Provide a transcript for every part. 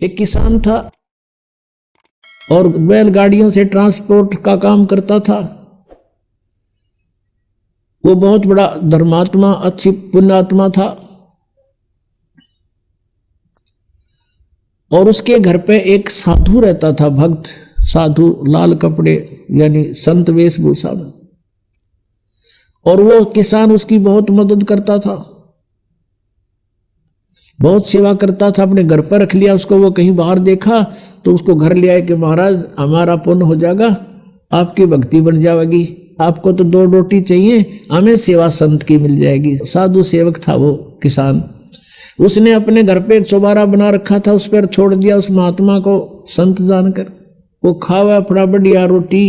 एक किसान था और बैलगाड़ियों से ट्रांसपोर्ट का काम करता था। वो बहुत बड़ा धर्मात्मा, अच्छी पुण्यात्मा था। और उसके घर पे एक साधु रहता था, भक्त साधु, लाल कपड़े यानी संत वेशभूषा में। और वो किसान उसकी बहुत मदद करता था, बहुत सेवा करता था। अपने घर पर रख लिया उसको। वो कहीं बाहर देखा तो उसको घर ले आए कि महाराज हमारा पुण्य हो जाएगा, आपकी भक्ति बन जाएगी, आपको तो 2 रोटी चाहिए, हमें सेवा संत की मिल जाएगी। साधु सेवक था वो किसान। उसने अपने घर पे एक चौबारा बना रखा था, उस पर छोड़ दिया उस महात्मा को संत जानकर। वो खावा अपना बढ़िया रोटी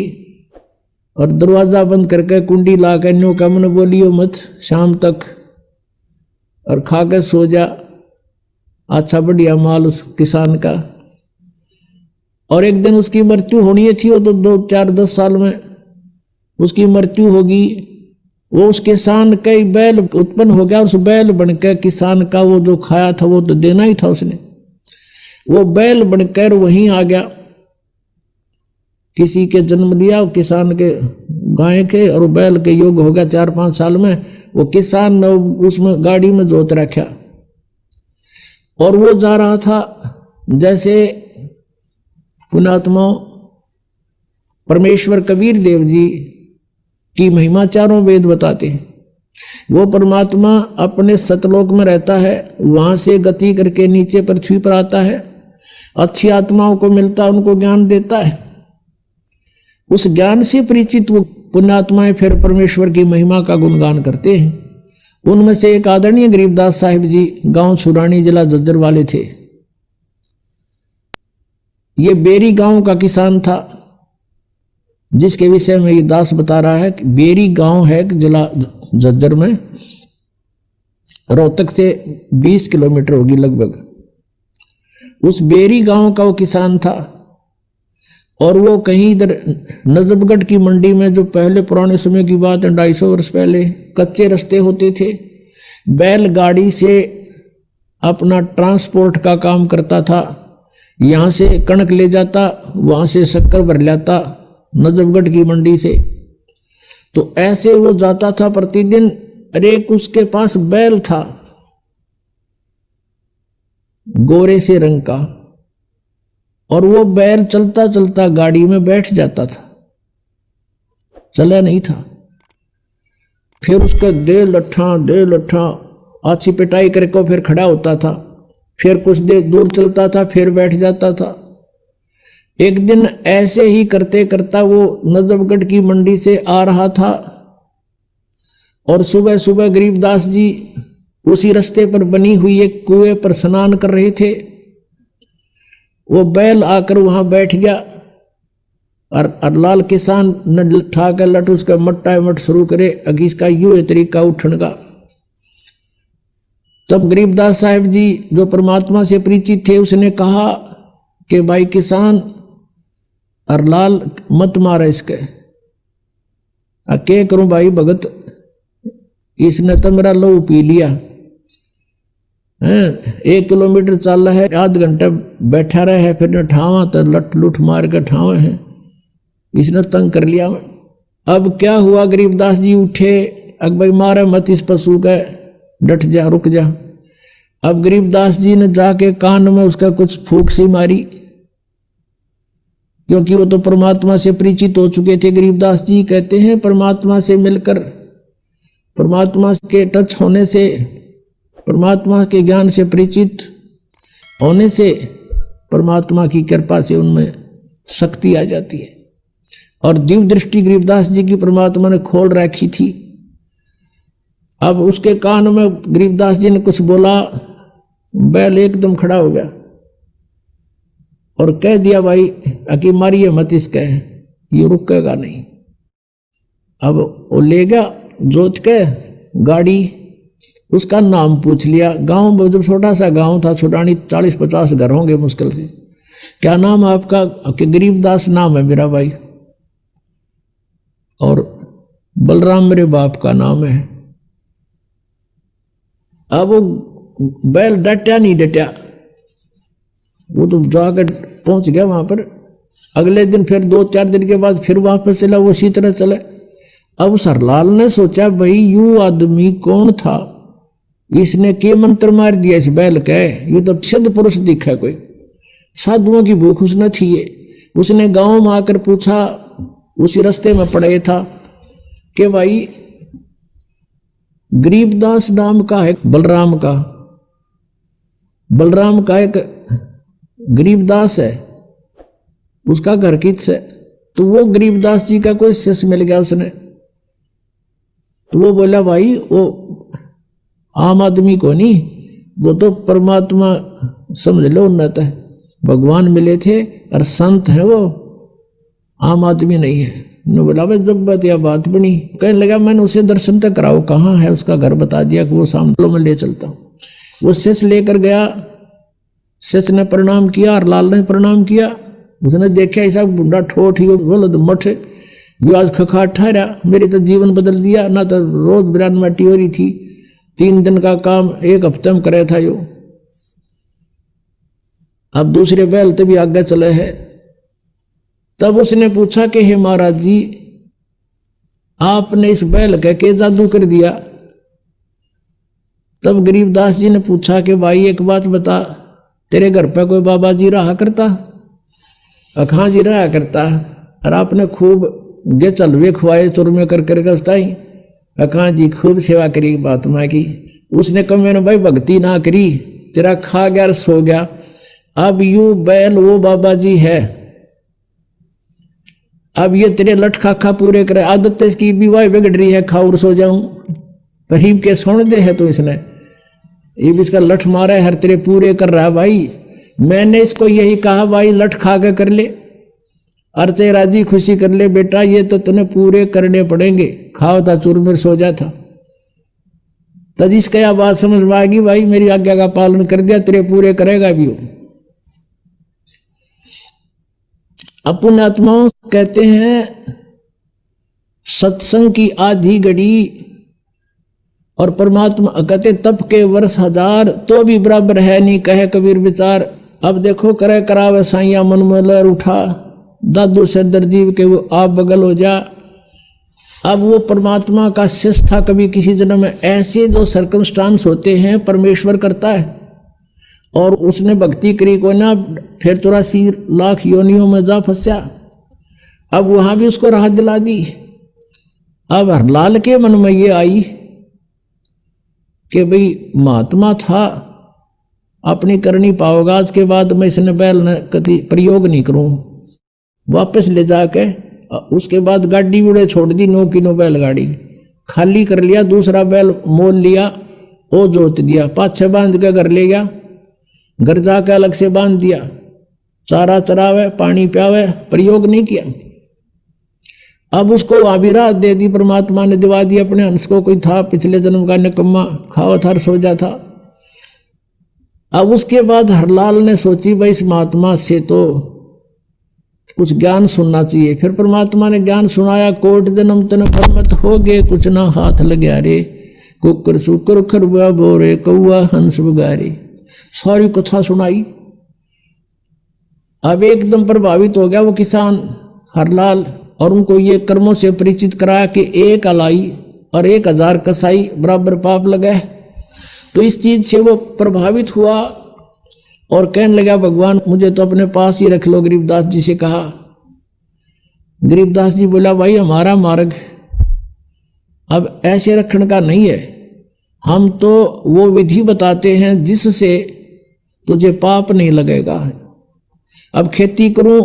और दरवाजा बंद करके कुंडी ला कर न्यू कमन बोलियो मत शाम तक, और खा के सो जा। अच्छा बढ़िया माल उस किसान का। और एक दिन उसकी मृत्यु होनी थी, वो तो 2, 4, 10 साल में उसकी मृत्यु होगी। वो उस किसान का ही बैल उत्पन्न हो गया। उस बैल बनकर किसान का वो जो खाया था वो तो देना ही था उसने। वो बैल बनकर वहीं आ गया, किसी के जन्म लिया किसान के गाय के, और बैल के योग हो गया 4-5 साल में। वो किसान ने उसमें गाड़ी में जोत रखा और वो जा रहा था। जैसे पुण्यात्मा परमेश्वर कबीर देव जी की महिमा चारों वेद बताते हैं। वो परमात्मा अपने सतलोक में रहता है, वहां से गति करके नीचे पृथ्वी पर आता है, अच्छी आत्माओं को मिलता है, उनको ज्ञान देता है। उस ज्ञान से परिचित वो पुण्यात्माएं फिर परमेश्वर की महिमा का गुणगान करते हैं। उनमें से एक आदरणीय गरीबदास साहिब जी गांव छुरानी, जिला झज्जर वाले थे। ये बेरी गांव का किसान था, जिसके विषय में ये दास बता रहा है कि बेरी गांव है जिला झज्जर में, रोहतक से 20 किलोमीटर होगी लगभग। उस बेरी गांव का वो किसान था। और वो कहीं इधर नजफगढ़ की मंडी में, जो पहले पुराने समय की बात है 250 वर्ष पहले, कच्चे रास्ते होते थे, बैलगाड़ी से अपना ट्रांसपोर्ट का काम करता था। यहाँ से कणक ले जाता, वहाँ से शक्कर भर लाता नजफगढ़ की मंडी से। तो ऐसे वो जाता था प्रतिदिन। एक उसके पास बैल था गोरे से रंग का, और वो बैल चलता चलता गाड़ी में बैठ जाता था, चला नहीं था। फिर उसका दे लट्ठा अच्छी पिटाई करके फिर खड़ा होता था, फिर कुछ देर दूर चलता था, फिर बैठ जाता था। एक दिन ऐसे ही करते करता वो नजफगढ़ की मंडी से आ रहा था, और सुबह सुबह गरीबदास जी उसी रास्ते पर बनी हुई एक कुएं पर स्नान कर रहे थे। वो बैल आकर वहां बैठ गया, और लाल किसान ने ठा कर लट उसका मट्टा मट शुरू करे, अगी इसका यूं तरीका उठन का। तब गरीबदास साहिब जी जो परमात्मा से परिचित थे, उसने कहा कि भाई किसान और लाल मत मारा इसके। के करूं भाई भगत, इसने तो मेरा लहू पी लिया है। 1 किलोमीटर चल रहा है, आध घंटा बैठा रहा है, फिर ठावा तो लट लुट मार कर ठावा है, इसने तंग कर लिया। अब क्या हुआ, गरीबदास जी उठे, अब भाई मारे मत इस पशु का, डट जा, रुक जा। अब गरीबदास जी ने जाके कान में उसका कुछ फूंक सी मारी, क्योंकि वो तो परमात्मा से परिचित हो चुके थे। गरीबदास जी कहते हैं परमात्मा से मिलकर, परमात्मा के टच होने से, परमात्मा के ज्ञान से परिचित होने से, परमात्मा की कृपा से उनमें शक्ति आ जाती है। और दिव्य दृष्टि गरीबदास जी की परमात्मा ने खोल रखी थी। अब उसके कान में गरीबदास जी ने कुछ बोला, बैल एकदम खड़ा हो गया और कह दिया भाई अकी मारिए मत इसका, ये रुकेगा नहीं। अब वो ले गया जोत के गाड़ी, उसका नाम पूछ लिया। गांव जब छोटा सा गांव था छुटानी, 40-50 घर होंगे मुश्किल से। क्या नाम है आपका? कि गरीबदास नाम है मेरा भाई, और बलराम मेरे बाप का नाम है। अब वो बैल डटा नहीं डटा, वो तो जाकर पहुंच गया वहां पर। अगले दिन फिर 2-4 दिन के बाद फिर वापस चला, वो उसी तरह चले। अब उस हरलाल ने सोचा भाई यू आदमी कौन था, इसने के मंत्र मार दिया इस बैल का, यू तो सिद्ध पुरुष दिखा, कोई साधुओं की भूख उसने थी। उसने गांव में आकर पूछा, उसी रास्ते में पड़े था कि भाई गरीबदास नाम का है बलराम का एक गरीबदास है, उसका घर किस है। तो वो गरीबदास जी का कोई शिष्य मिल गया उसने। तो वो बोला भाई वो आम आदमी को नहीं, वो तो परमात्मा समझ लो उन्नत है, भगवान मिले थे और संत है, वो आम आदमी नहीं है। ने बोला भाई जब बात या बात बनी, कहने लगा मैंने उसे दर्शन तक कराओ, कहाँ है उसका घर बता दिया कि वो सामने में ले चलता हूँ। वो शिष्य लेकर गया, शिष्य ने प्रणाम किया और लाल ने प्रणाम किया। उसने देखा ऐसा बुढ़ा ठोठ ही बोलो तो मठ जो आज खखा ठहरा, मेरे तो जीवन बदल दिया। ना तो रोज बिरान माटी हो रही थी, 3 दिन का काम 1 हफ्ते में करे था यो, अब दूसरे बैल तभी आगे चले है। तब उसने पूछा कि हे महाराज जी आपने इस बैल का के जादू कर दिया। तब गरीबदास जी ने पूछा कि भाई एक बात बता, तेरे घर पे कोई बाबा जी रहा करता? अखां जी रहा करता, और आपने खूब गे चलवे खुआए चुरमे कर करके उसताई अखां जी खूब सेवा करी महात्मा की। उसने कहा मैंने भाई भक्ति ना करी, तेरा खा गया सो गया, अब यू बैल वो बाबा जी है, अब ये तेरे लठ खाखा पूरे करे। आदत इसकी विवाह बिगड़ रही है, खाऊर सो जाऊं, परीब के सोने दे है तो इसने ये भी इसका लठ मारा है, हर तेरे पूरे कर रहा है। भाई मैंने इसको यही कहा भाई लठ खा के कर ले, अर्चे राजी खुशी कर ले बेटा, ये तो तुम्हें पूरे करने पड़ेंगे, खाओ था चूरमेर सो जा था। तब इसका यह बात समझ में आ गई भाई मेरी आज्ञा का पालन कर दिया, तेरे पूरे करेगा भी वो। अपने आत्माओं कहते हैं सत्संग की आधी घड़ी और परमात्मा कहते तप के वर्ष 1000 तो भी बराबर है नहीं, कहे कबीर विचार। अब देखो करे करावे साइया मन में लहर उठा, दादू से दर्जीव के वो आप बगल हो जा। अब वो परमात्मा का शिष्य था, कभी किसी जन्म में ऐसे जो सर्कमस्टांस होते हैं परमेश्वर करता है। और उसने भक्ति करी को ना, फिर 83 लाख योनियों में जा फंसा। अब वहां भी उसको राहत दिला दी। अब हरलाल के मन में ये आई कि भाई महात्मा था, अपनी करनी पाओगा, आज के बाद मैं इसने बैल न कभी प्रयोग नहीं करूं। वापस ले जाके उसके बाद गाड़ी उड़े छोड़ दी, 9 किलो बैलगाड़ी खाली कर लिया, दूसरा बैल मोल लिया, वो जोत दिया, पाछे बांध के घर ले गया, घर जाके अलग से बांध दिया, चारा चरावे पानी प्यावे, प्रयोग नहीं किया। अब उसको वहां भी राहत दे दी, परमात्मा ने दिवा दी अपने हंस को, कोई था पिछले जन्म का निकम्मा, खाओ था सो जा था। अब उसके बाद हरलाल ने सोची भाई इस महात्मा से तो कुछ ज्ञान सुनना चाहिए। फिर परमात्मा ने ज्ञान सुनाया, कोट जन्म तन परमत हो गए, कुछ ना हाथ लग्या रे, कुकर सुकर खरबा बोरे, कौआ हंस बगारे, सारी कथा सुनाई। अब एकदम प्रभावित हो गया वो किसान हरलाल, और उनको ये कर्मों से परिचित कराया कि 1 अलाई और 1000 कसाई बराबर पाप लगे। तो इस चीज से वो प्रभावित हुआ और कहने लगा भगवान मुझे तो अपने पास ही रख लो। गरीबदास जी से कहा। गरीबदास जी बोला भाई हमारा मार्ग अब ऐसे रखने का नहीं है, हम तो वो विधि बताते हैं जिससे तुझे पाप नहीं लगेगा। अब खेती करूं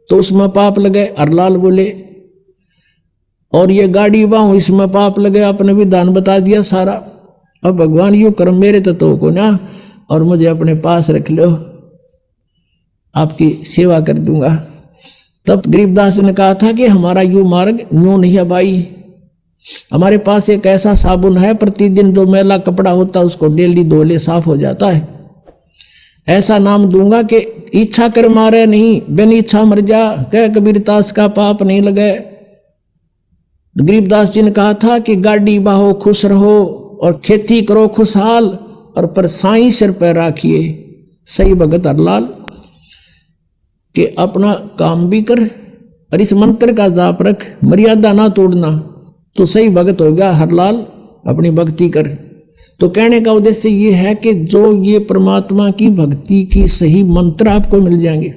तो उसमें पाप लगे, हरलाल बोले, और ये गाड़ी बाहूं इसमें पाप लगे, आपने भी दान बता दिया सारा। अब भगवान यू कर्म मेरे तो को ना, और मुझे अपने पास रख लो, आपकी सेवा कर दूंगा। तब गरीबदास ने कहा था कि हमारा यू मार्ग यूं नहीं है भाई, हमारे पास एक ऐसा साबुन है, प्रतिदिन जो मैला कपड़ा होता है उसको डेली धो ले, साफ हो जाता है। ऐसा नाम दूंगा कि इच्छा कर मारे नहीं, बिन इच्छा मर जा, कह कबीरदास का पाप नहीं लगे। गरीबदास जी ने कहा था कि गाड़ी बाहो खुश रहो और खेती करो खुशहाल, और पर साई सिर पर राखिए, सही भगत हरलाल कि अपना काम भी कर और इस मंत्र का जाप रख, मर्यादा ना तोड़ना, तो सही भगत होगा हरलाल, अपनी भक्ति कर। तो कहने का उद्देश्य ये है कि जो ये परमात्मा की भक्ति की सही मंत्र आपको मिल जाएंगे,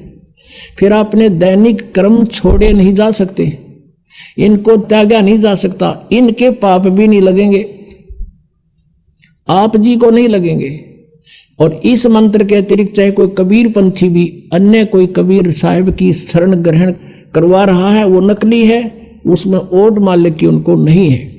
फिर आपने दैनिक कर्म छोड़े नहीं जा सकते, इनको त्यागा नहीं जा सकता, इनके पाप भी नहीं लगेंगे, आप जी को नहीं लगेंगे। और इस मंत्र के अतिरिक्त चाहे कोई कबीर पंथी भी अन्य कोई कबीर साहिब की शरण ग्रहण करवा रहा है, वो नकली है, उसमें ओट मालिक की उनको नहीं है।